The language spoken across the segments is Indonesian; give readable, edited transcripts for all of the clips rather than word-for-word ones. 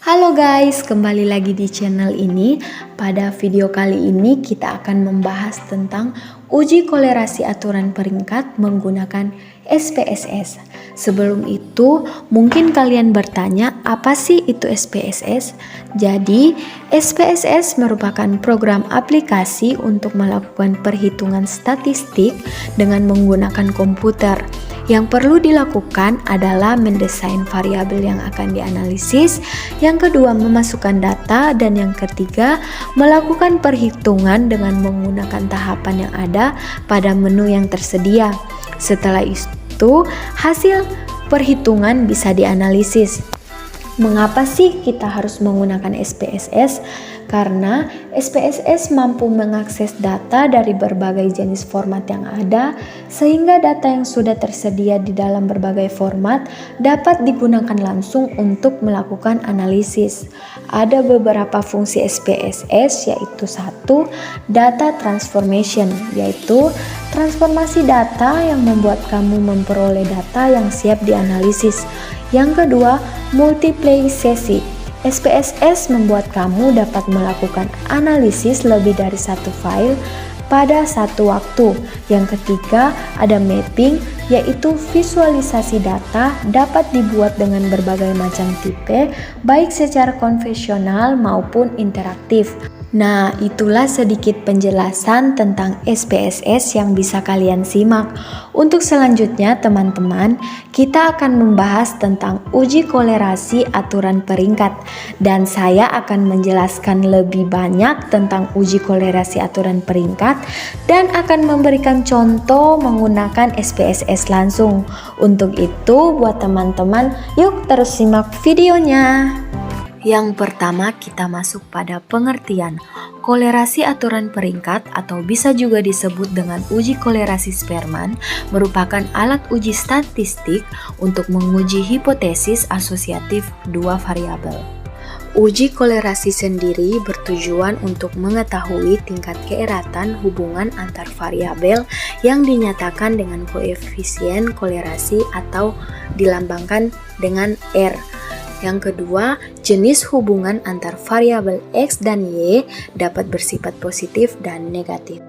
Halo guys, kembali lagi di channel ini. Pada video kali ini kita akan membahas tentang uji kolerasi aturan peringkat menggunakan SPSS. Sebelum itu, mungkin kalian bertanya, apa sih itu SPSS? Jadi, SPSS merupakan program aplikasi untuk melakukan perhitungan statistik dengan menggunakan komputer. Yang perlu dilakukan adalah mendesain variabel yang akan dianalisis, yang kedua memasukkan data, dan yang ketiga melakukan perhitungan dengan menggunakan tahapan yang ada pada menu yang tersedia. Setelah itu, hasil perhitungan bisa dianalisis. Mengapa sih kita harus menggunakan SPSS? Karena SPSS mampu mengakses data dari berbagai jenis format yang ada, sehingga data yang sudah tersedia di dalam berbagai format dapat digunakan langsung untuk melakukan analisis. Ada beberapa fungsi SPSS, yaitu satu, data transformation, yaitu transformasi data yang membuat kamu memperoleh data yang siap dianalisis. Yang kedua, multiplay sesi. SPSS membuat kamu dapat melakukan analisis lebih dari satu file pada satu waktu. Yang ketiga, ada mapping, yaitu visualisasi data dapat dibuat dengan berbagai macam tipe, baik secara konvensional maupun interaktif. Nah, itulah sedikit penjelasan tentang SPSS yang bisa kalian simak. Untuk selanjutnya, teman-teman, kita akan membahas tentang uji kolerasi aturan peringkat, dan saya akan menjelaskan lebih banyak tentang uji kolerasi aturan peringkat dan akan memberikan contoh menggunakan SPSS langsung. Untuk itu, buat teman-teman, yuk terus simak videonya. Yang pertama, kita masuk pada pengertian. Kolerasi aturan peringkat atau bisa juga disebut dengan uji kolerasi Spearman merupakan alat uji statistik untuk menguji hipotesis asosiatif dua variabel. Uji kolerasi sendiri bertujuan untuk mengetahui tingkat keeratan hubungan antar variabel yang dinyatakan dengan koefisien kolerasi atau dilambangkan dengan R. Yang kedua, jenis hubungan antar variabel X dan Y dapat bersifat positif dan negatif.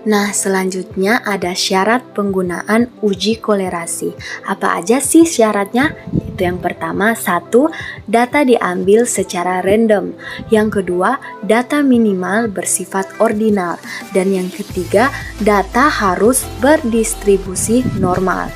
Nah, selanjutnya ada syarat penggunaan uji kolerasi. Apa aja sih syaratnya? Itu yang pertama, satu, data diambil secara random. Yang kedua, data minimal bersifat ordinal. Dan yang ketiga, data harus berdistribusi normal.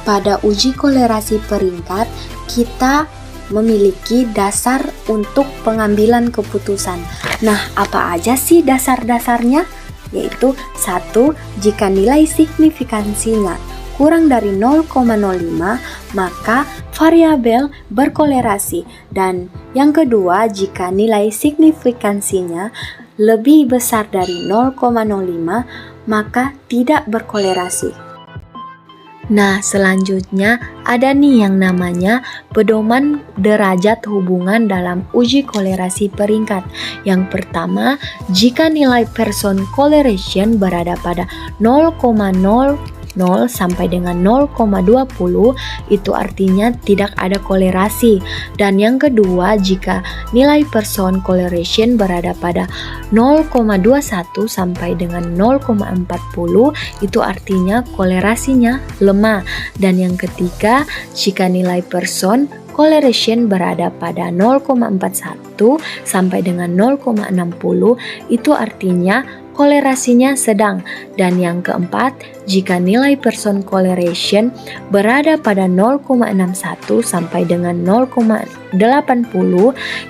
Pada uji kolerasi peringkat, kita memiliki dasar untuk pengambilan keputusan. Nah, apa aja sih dasar-dasarnya? Yaitu satu, jika nilai signifikansinya kurang dari 0,05, maka variabel berkolerasi. Dan yang kedua, jika nilai signifikansinya lebih besar dari 0,05, maka tidak berkolerasi. Nah, selanjutnya ada nih yang namanya pedoman derajat hubungan dalam uji kolerasi peringkat. Yang pertama, jika nilai Pearson correlation berada pada 0,00 sampai dengan 0,20, itu artinya tidak ada kolerasi. Dan yang kedua, jika nilai Pearson correlation berada pada 0,21 sampai dengan 0,40, itu artinya kolerasinya lemah. Dan yang ketiga, jika nilai Pearson correlation berada pada 0,41 sampai dengan 0,60, itu artinya kolerasinya sedang. Dan yang keempat, jika nilai Pearson correlation berada pada 0,61 sampai dengan 0,80,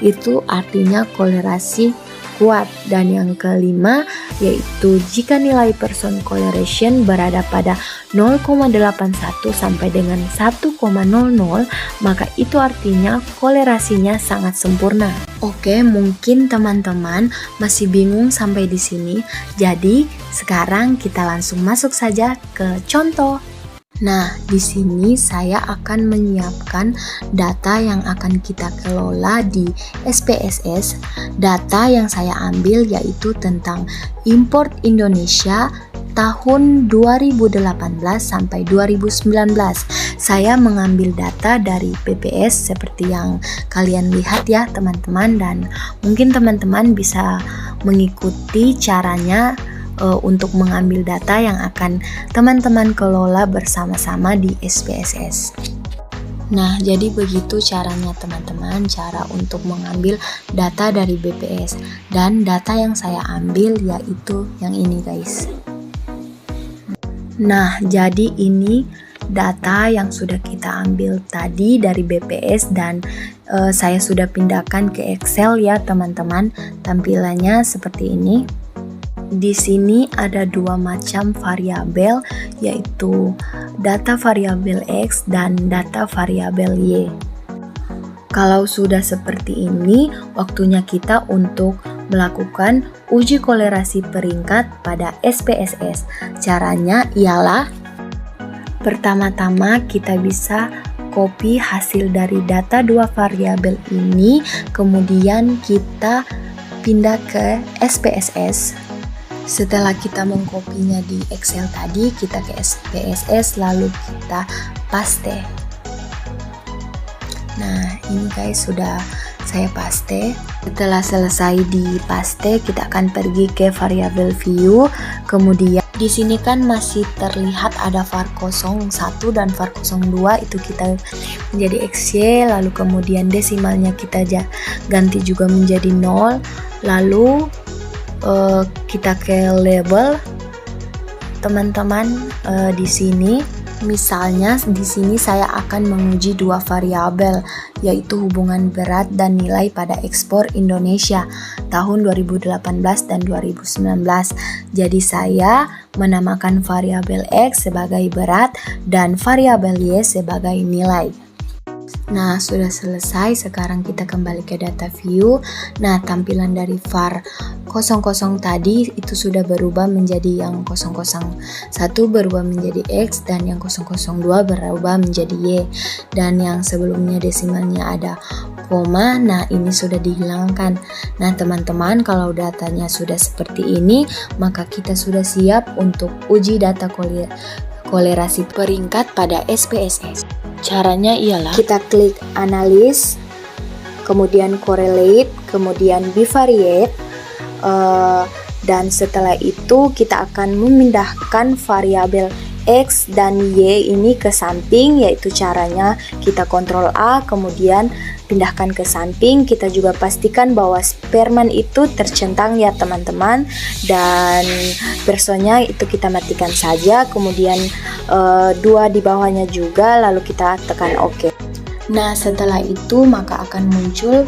itu artinya kolerasi kuat. Dan yang kelima, yaitu jika nilai Pearson correlation berada pada 0,81 sampai dengan 1,00, maka itu artinya kolerasinya sangat sempurna. Oke, mungkin teman-teman masih bingung sampai di sini. Jadi, sekarang kita langsung masuk saja ke contoh. Nah, di sini saya akan menyiapkan data yang akan kita kelola di SPSS. Data yang saya ambil yaitu tentang import Indonesia tahun 2018 sampai 2019. Saya mengambil data dari BPS seperti yang kalian lihat ya teman-teman, dan mungkin teman-teman bisa mengikuti caranya untuk mengambil data yang akan teman-teman kelola bersama-sama di SPSS. Nah, jadi begitu caranya teman-teman, cara untuk mengambil data dari BPS. Dan data yang saya ambil yaitu yang ini guys. Nah, jadi ini data yang sudah kita ambil tadi dari BPS dan saya sudah pindahkan ke Excel ya teman-teman. Tampilannya seperti ini. Di sini ada dua macam variabel, yaitu data variabel X dan data variabel Y. Kalau sudah seperti ini, waktunya kita untuk melakukan uji kolerasi peringkat pada SPSS. Caranya ialah pertama-tama kita bisa copy hasil dari data dua variabel ini, kemudian kita pindah ke SPSS. Setelah kita mengkopinya di Excel tadi, kita ke SPSS lalu kita paste. Nah, ini guys sudah saya paste. Setelah selesai di paste, kita akan pergi ke variabel view. Kemudian di sini kan masih terlihat ada var 01 dan var 02, itu kita menjadi XY, lalu kemudian desimalnya kita ganti juga menjadi 0. Lalu kita ke label teman-teman. Di sini misalnya di sini saya akan menguji dua variabel, yaitu hubungan berat dan nilai pada ekspor Indonesia tahun 2018 dan 2019. Jadi saya menamakan variabel X sebagai berat dan variabel Y sebagai nilai. Nah, sudah selesai. Sekarang kita kembali ke data view. Nah, tampilan dari var 00 tadi itu sudah berubah menjadi yang 001 berubah menjadi X dan yang 002 berubah menjadi Y. Dan yang sebelumnya desimalnya ada koma, nah ini sudah dihilangkan. Nah, teman-teman, kalau datanya sudah seperti ini, maka kita sudah siap untuk uji data kolerasi peringkat pada SPSS. Caranya ialah kita klik analis, kemudian correlate, kemudian bivariate, dan setelah itu kita akan memindahkan variabel X dan Y ini ke samping, yaitu caranya kita kontrol A, kemudian pindahkan ke samping. Kita juga pastikan bahwa Sperman itu tercentang ya teman-teman, dan personya itu kita matikan saja, kemudian dua di bawahnya juga, lalu kita tekan OK. Nah, setelah itu maka akan muncul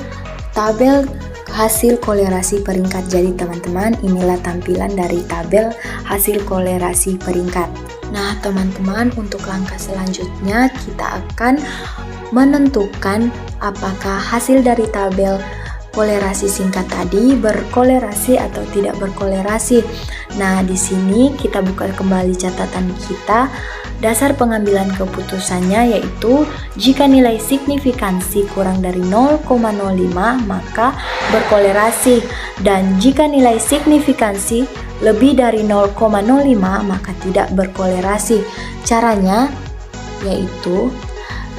tabel hasil kolerasi peringkat. Jadi teman-teman, inilah tampilan dari tabel hasil kolerasi peringkat. Nah, teman-teman, untuk langkah selanjutnya kita akan menentukan apakah hasil dari tabel kolerasi singkat tadi berkolerasi atau tidak berkolerasi. Nah, di sini kita buka kembali catatan kita. Dasar pengambilan keputusannya yaitu jika nilai signifikansi kurang dari 0,05 maka berkolerasi, dan jika nilai signifikansi lebih dari 0,05 maka tidak berkolerasi. Caranya yaitu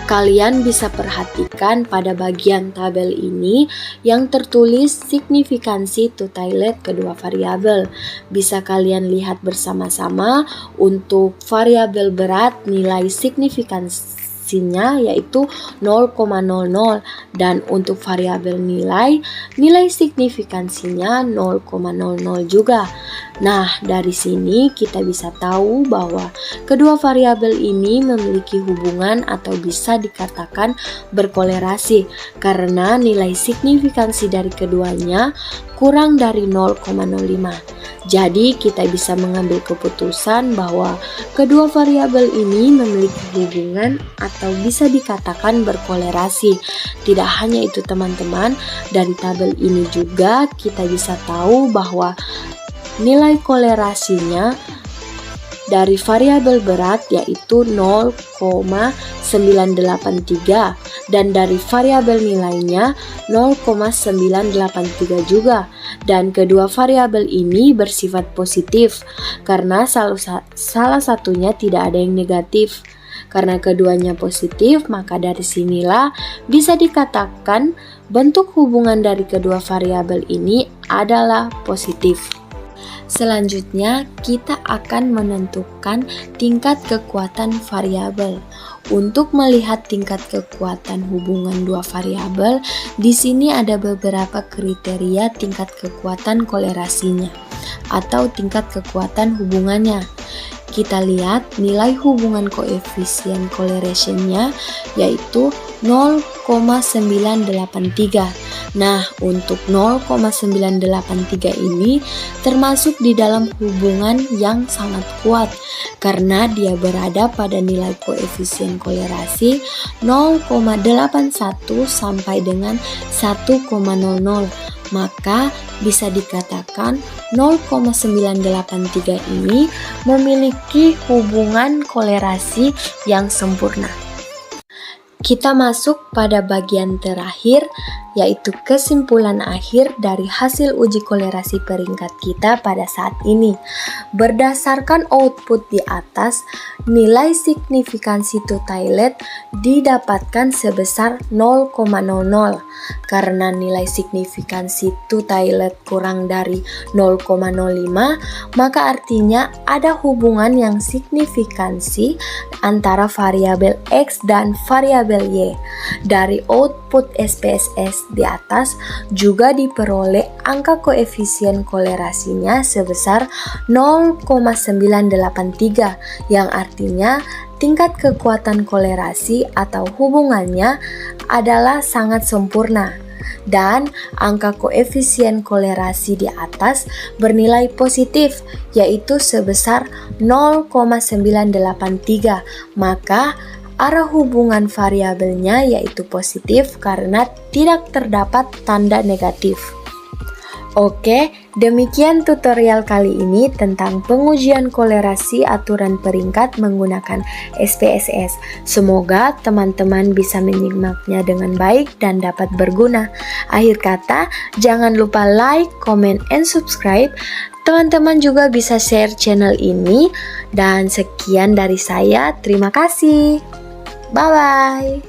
kalian bisa perhatikan pada bagian tabel ini yang tertulis signifikansi totalet kedua variabel. Bisa kalian lihat bersama-sama. Untuk variabel berat nilai signifikansinya yaitu 0,00, dan untuk variabel nilai signifikansinya 0,00 juga. Nah, dari sini kita bisa tahu bahwa kedua variabel ini memiliki hubungan atau bisa dikatakan berkolerasi karena nilai signifikansi dari keduanya kurang dari 0,05. Jadi kita bisa mengambil keputusan bahwa kedua variabel ini memiliki hubungan atau bisa dikatakan berkolerasi. Tidak hanya itu teman-teman, dari tabel ini juga kita bisa tahu bahwa nilai kolerasinya dari variabel berat yaitu 0,983 dan dari variabel nilainya 0,983 juga. Dan kedua variabel ini bersifat positif karena salah satunya tidak ada yang negatif. Karena keduanya positif, maka dari sinilah bisa dikatakan bentuk hubungan dari kedua variabel ini adalah positif. Selanjutnya, kita akan menentukan tingkat kekuatan variabel. Untuk melihat tingkat kekuatan hubungan dua variabel, di sini ada beberapa kriteria tingkat kekuatan kolerasinya atau tingkat kekuatan hubungannya. Kita lihat nilai hubungan koefisien correlation-nya yaitu 0,983. Nah, untuk 0,983 ini termasuk di dalam hubungan yang sangat kuat karena dia berada pada nilai koefisien kolerasi 0,81 sampai dengan 1,00. Maka bisa dikatakan 0,983 ini memiliki hubungan kolerasi yang sempurna. Kita masuk pada bagian terakhir, yaitu kesimpulan akhir dari hasil uji kolerasi peringkat kita pada saat ini. Berdasarkan output di atas, nilai signifikansi totalet didapatkan sebesar 0,00. Karena nilai signifikansi totalet kurang dari 0,05, maka artinya ada hubungan yang signifikansi antara variabel X dan variabel Y. Dari output SPSS di atas juga diperoleh angka koefisien kolerasinya sebesar 0,983 yang artinya tingkat kekuatan kolerasi atau hubungannya adalah sangat sempurna. Dan angka koefisien kolerasi di atas bernilai positif yaitu sebesar 0,983, maka arah hubungan variabelnya yaitu positif karena tidak terdapat tanda negatif. Oke, demikian tutorial kali ini tentang pengujian kolerasi aturan peringkat menggunakan SPSS. Semoga teman-teman bisa menyimaknya dengan baik dan dapat berguna. Akhir kata, jangan lupa like, comment, and subscribe. Teman-teman juga bisa share channel ini. Dan sekian dari saya, terima kasih. Bye-bye.